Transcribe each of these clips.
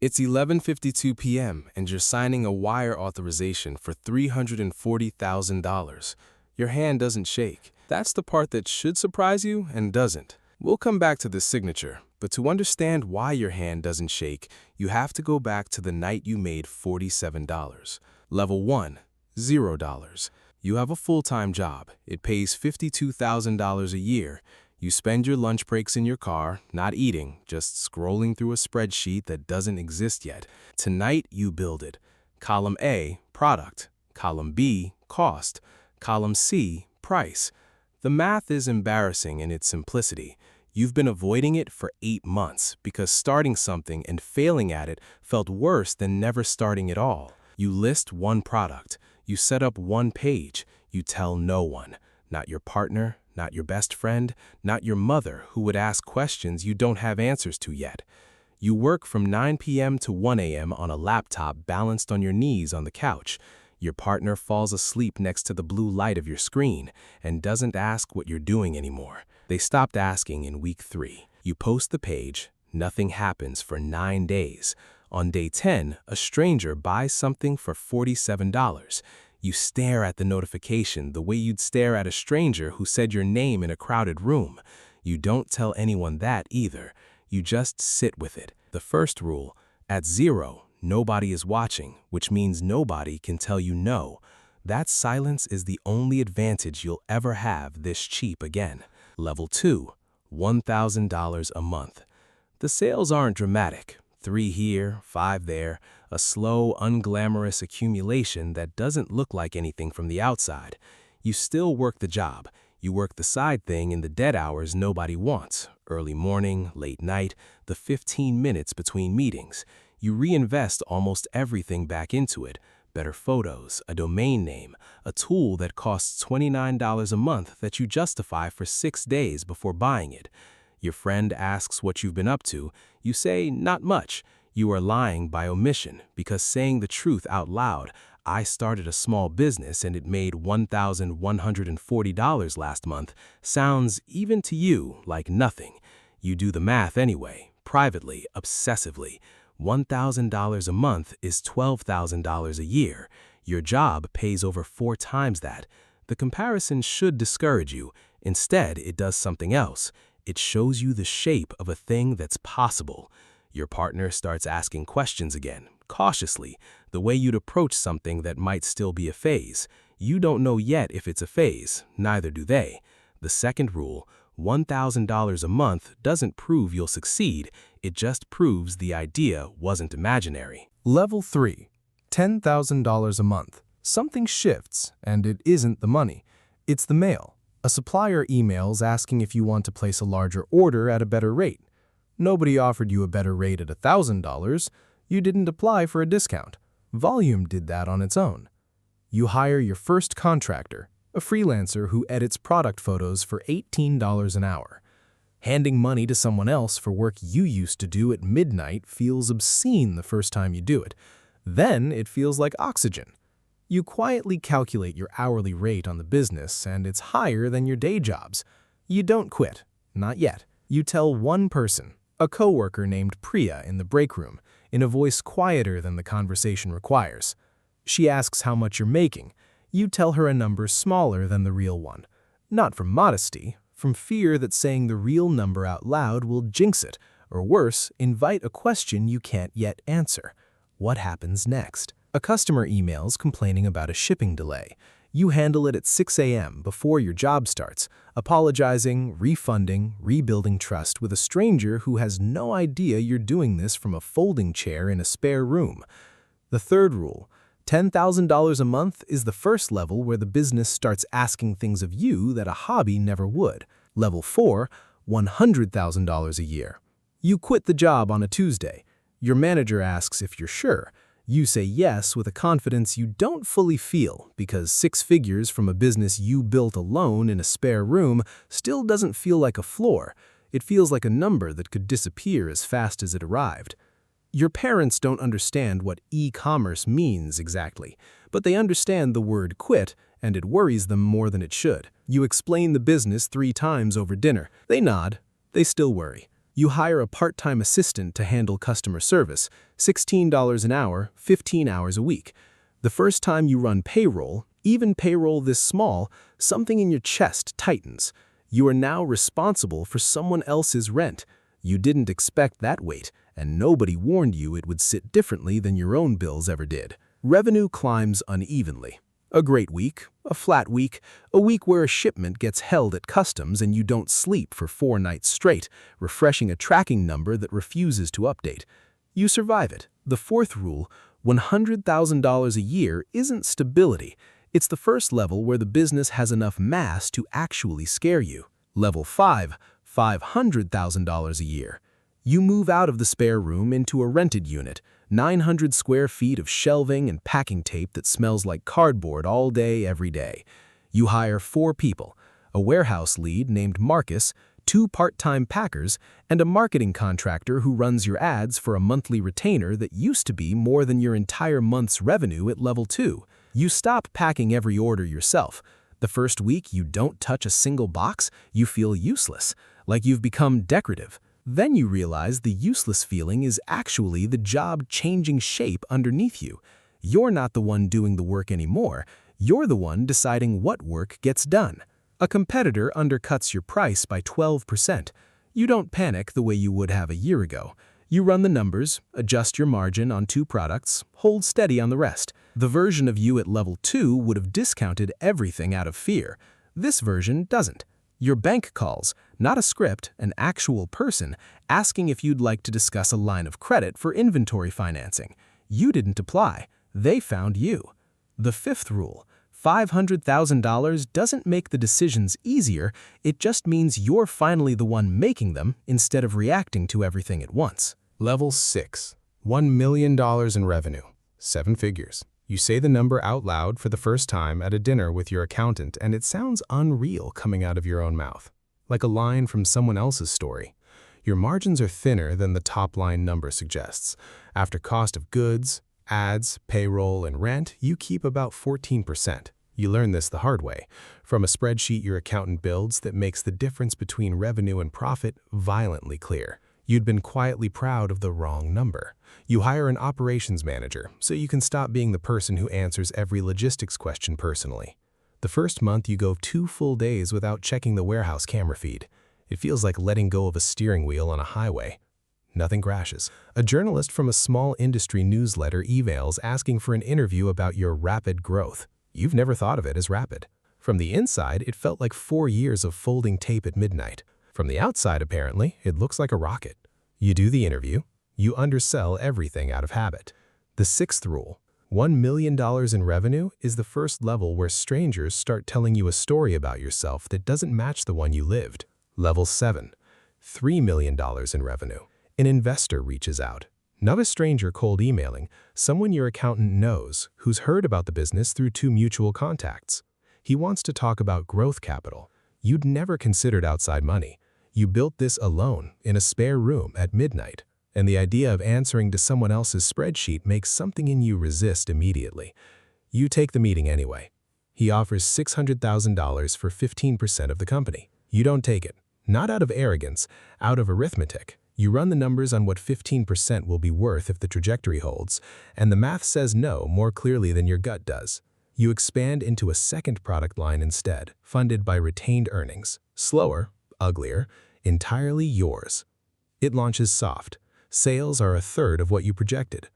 It's 11:52 p.m. and you're signing a wire authorization for $340,000. Your hand doesn't shake. That's the part that should surprise you and doesn't. We'll come back to this signature, but to understand why your hand doesn't shake, you have to go back to the night you made $47. Level 1, $0. You have a full-time job. It pays $52,000 a year. You spend your lunch breaks in your car, not eating, just scrolling through a spreadsheet that doesn't exist yet. Tonight, you build it. Column A, product. Column B, cost. Column C, price. The math is embarrassing in its simplicity. You've been avoiding it for 8 months because starting something and failing at it felt worse than never starting at all. You list one product. You set up one page. You tell no one. Not your partner, not your best friend, not your mother who would ask questions you don't have answers to yet. You work from 9 p.m. to 1 a.m. on a laptop balanced on your knees on the couch. Your partner falls asleep next to the blue light of your screen and doesn't ask what you're doing anymore. They stopped asking in week 3. You post the page. Nothing happens for 9 days. On day 10, a stranger buys something for $47. You stare at the notification the way you'd stare at a stranger who said your name in a crowded room. You don't tell anyone that either. You just sit with it. The first rule, at 0, nobody is watching, which means nobody can tell you no. That silence is the only advantage you'll ever have this cheap again. Level 2, $1,000 a month. The sales aren't dramatic. 3 here, 5 there, a slow, unglamorous accumulation that doesn't look like anything from the outside. You still work the job. You work the side thing in the dead hours nobody wants, early morning, late night, the 15 minutes between meetings. You reinvest almost everything back into it. Better photos, a domain name, a tool that costs $29 a month that you justify for 6 days before buying it. Your friend asks what you've been up to. You say, not much. You are lying by omission because saying the truth out loud, I started a small business and it made $1,140 last month, sounds, even to you, like nothing. You do the math anyway, privately, obsessively. $1,000 a month is $12,000 a year. Your job pays over 4 times that. The comparison should discourage you. Instead, it does something else. It shows you the shape of a thing that's possible. Your partner starts asking questions again, cautiously, the way you'd approach something that might still be a phase. You don't know yet if it's a phase, neither do they. The second rule, $1,000 a month doesn't prove you'll succeed, it just proves the idea wasn't imaginary. Level 3, $10,000 a month. Something shifts, and it isn't the money. It's the mail. A supplier emails asking if you want to place a larger order at a better rate. Nobody offered you a better rate at $1,000. You didn't apply for a discount. Volume did that on its own. You hire your first contractor, a freelancer who edits product photos for $18 an hour. Handing money to someone else for work you used to do at midnight feels obscene the first time you do it. Then it feels like oxygen. You quietly calculate your hourly rate on the business, and it's higher than your day jobs. You don't quit. Not yet. You tell one person, a coworker named Priya, in the break room, in a voice quieter than the conversation requires. She asks how much you're making. You tell her a number smaller than the real one. Not from modesty, from fear that saying the real number out loud will jinx it, or worse, invite a question you can't yet answer. What happens next? A customer emails complaining about a shipping delay. You handle it at 6 a.m. before your job starts, apologizing, refunding, rebuilding trust with a stranger who has no idea you're doing this from a folding chair in a spare room. The third rule, $10,000 a month is the first level where the business starts asking things of you that a hobby never would. Level 4, $100,000 a year. You quit the job on a Tuesday. Your manager asks if you're sure. You say yes with a confidence you don't fully feel because 6 figures from a business you built alone in a spare room still doesn't feel like a floor. It feels like a number that could disappear as fast as it arrived. Your parents don't understand what e-commerce means exactly, but they understand the word quit, and it worries them more than it should. You explain the business 3 times over dinner. They nod. They still worry. You hire a part-time assistant to handle customer service, $16 an hour, 15 hours a week. The first time you run payroll, even payroll this small, something in your chest tightens. You are now responsible for someone else's rent. You didn't expect that weight, and nobody warned you it would sit differently than your own bills ever did. Revenue climbs unevenly. A great week, a flat week, a week where a shipment gets held at customs and you don't sleep for 4 nights straight, refreshing a tracking number that refuses to update. You survive it. The fourth rule, $100,000 a year isn't stability. It's the first level where the business has enough mass to actually scare you. Level 5, $500,000 a year. You move out of the spare room into a rented unit, 900 square feet of shelving and packing tape that smells like cardboard all day, every day. You hire 4 people, a warehouse lead named Marcus, 2 part-time packers, and a marketing contractor who runs your ads for a monthly retainer that used to be more than your entire month's revenue at level 2. You stop packing every order yourself. The first week you don't touch a single box, you feel useless, like you've become decorative. Then you realize the useless feeling is actually the job changing shape underneath you. You're not the one doing the work anymore. You're the one deciding what work gets done. A competitor undercuts your price by 12%. You don't panic the way you would have a year ago. You run the numbers, adjust your margin on 2 products, hold steady on the rest. The version of you at level 2 would have discounted everything out of fear. This version doesn't. Your bank calls, not a script, an actual person, asking if you'd like to discuss a line of credit for inventory financing. You didn't apply. They found you. The fifth rule, $500,000 doesn't make the decisions easier, it just means you're finally the one making them instead of reacting to everything at once. Level 6, $1 million in revenue, 7 figures. You say the number out loud for the first time at a dinner with your accountant, and it sounds unreal coming out of your own mouth, like a line from someone else's story. Your margins are thinner than the top-line number suggests. After cost of goods, ads, payroll, and rent, you keep about 14%. You learn this the hard way, from a spreadsheet your accountant builds that makes the difference between revenue and profit violently clear. You'd been quietly proud of the wrong number. You hire an operations manager so you can stop being the person who answers every logistics question personally. The first month you go 2 full days without checking the warehouse camera feed. It feels like letting go of a steering wheel on a highway. Nothing crashes. A journalist from a small industry newsletter emails asking for an interview about your rapid growth. You've never thought of it as rapid. From the inside, it felt like 4 years of folding tape at midnight. From the outside, apparently, it looks like a rocket. You do the interview. You undersell everything out of habit. The sixth rule, $1 million in revenue is the first level where strangers start telling you a story about yourself that doesn't match the one you lived. Level 7, $3 million in revenue. An investor reaches out. Not a stranger cold emailing, someone your accountant knows who's heard about the business through 2 mutual contacts. He wants to talk about growth capital. You'd never considered outside money. You built this alone in a spare room at midnight, and the idea of answering to someone else's spreadsheet makes something in you resist immediately. You take the meeting anyway. He offers $600,000 for 15% of the company. You don't take it, not out of arrogance, out of arithmetic. You run the numbers on what 15% will be worth if the trajectory holds, and the math says no more clearly than your gut does. You expand into a second product line instead, funded by retained earnings. Slower, uglier, entirely yours. It launches soft. Sales are a third of what you projected.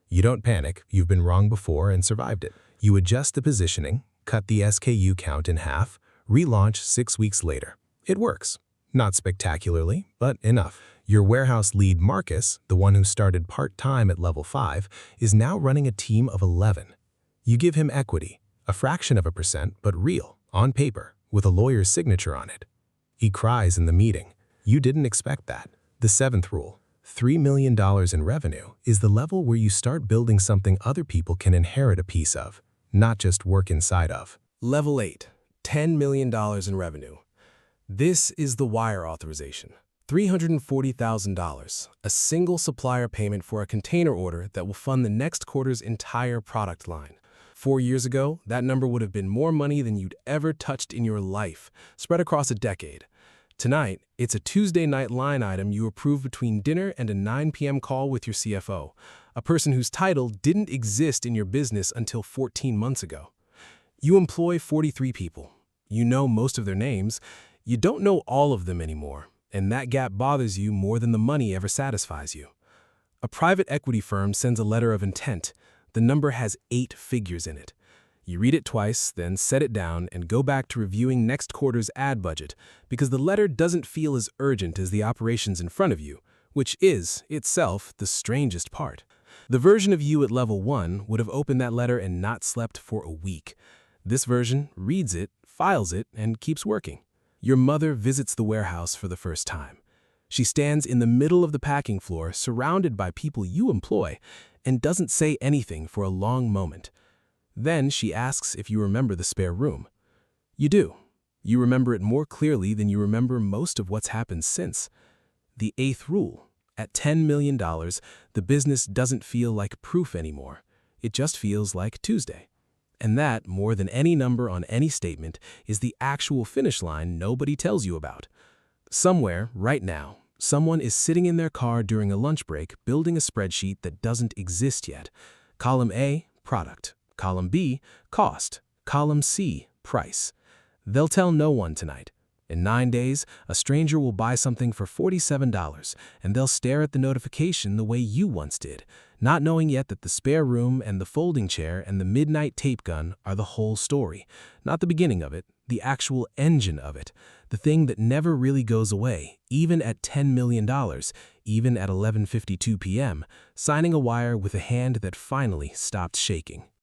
You don't panic, you've been wrong before and survived it. You adjust the positioning, cut the SKU count in half, relaunch 6 weeks later. It works. Not spectacularly, but enough. Your warehouse lead Marcus, the one who started part-time at level 5, is now running a team of 11. You give him equity, a fraction of a percent, but real, on paper, with a lawyer's signature on it. He cries in the meeting. You didn't expect that. The seventh rule, $3 million in revenue, is the level where you start building something other people can inherit a piece of, not just work inside of. Level 8, $10 million in revenue. This is the wire authorization. $340,000, a single supplier payment for a container order that will fund the next quarter's entire product line. 4 years ago, that number would have been more money than you'd ever touched in your life, spread across a decade. Tonight, it's a Tuesday night line item you approve between dinner and a 9 p.m. call with your CFO, a person whose title didn't exist in your business until 14 months ago. You employ 43 people. You know most of their names. You don't know all of them anymore, and that gap bothers you more than the money ever satisfies you. A private equity firm sends a letter of intent. The number has 8 figures in it. You read it twice, then set it down and go back to reviewing next quarter's ad budget because the letter doesn't feel as urgent as the operations in front of you, which is, itself, the strangest part. The version of you at level 1 would have opened that letter and not slept for a week. This version reads it, files it, and keeps working. Your mother visits the warehouse for the first time. She stands in the middle of the packing floor, surrounded by people you employ, and doesn't say anything for a long moment. Then she asks if you remember the spare room. You do. You remember it more clearly than you remember most of what's happened since. The 8th rule. At $10 million, the business doesn't feel like proof anymore. It just feels like Tuesday. And that, more than any number on any statement, is the actual finish line nobody tells you about. Somewhere, right now, someone is sitting in their car during a lunch break building a spreadsheet that doesn't exist yet. Column A, product. Column B, cost. Column C, price. They'll tell no one tonight. In 9 days, a stranger will buy something for $47, and they'll stare at the notification the way you once did, not knowing yet that the spare room and the folding chair and the midnight tape gun are the whole story. Not the beginning of it, the actual engine of it, the thing that never really goes away, even at $10 million, even at 11:52 p.m., signing a wire with a hand that finally stopped shaking.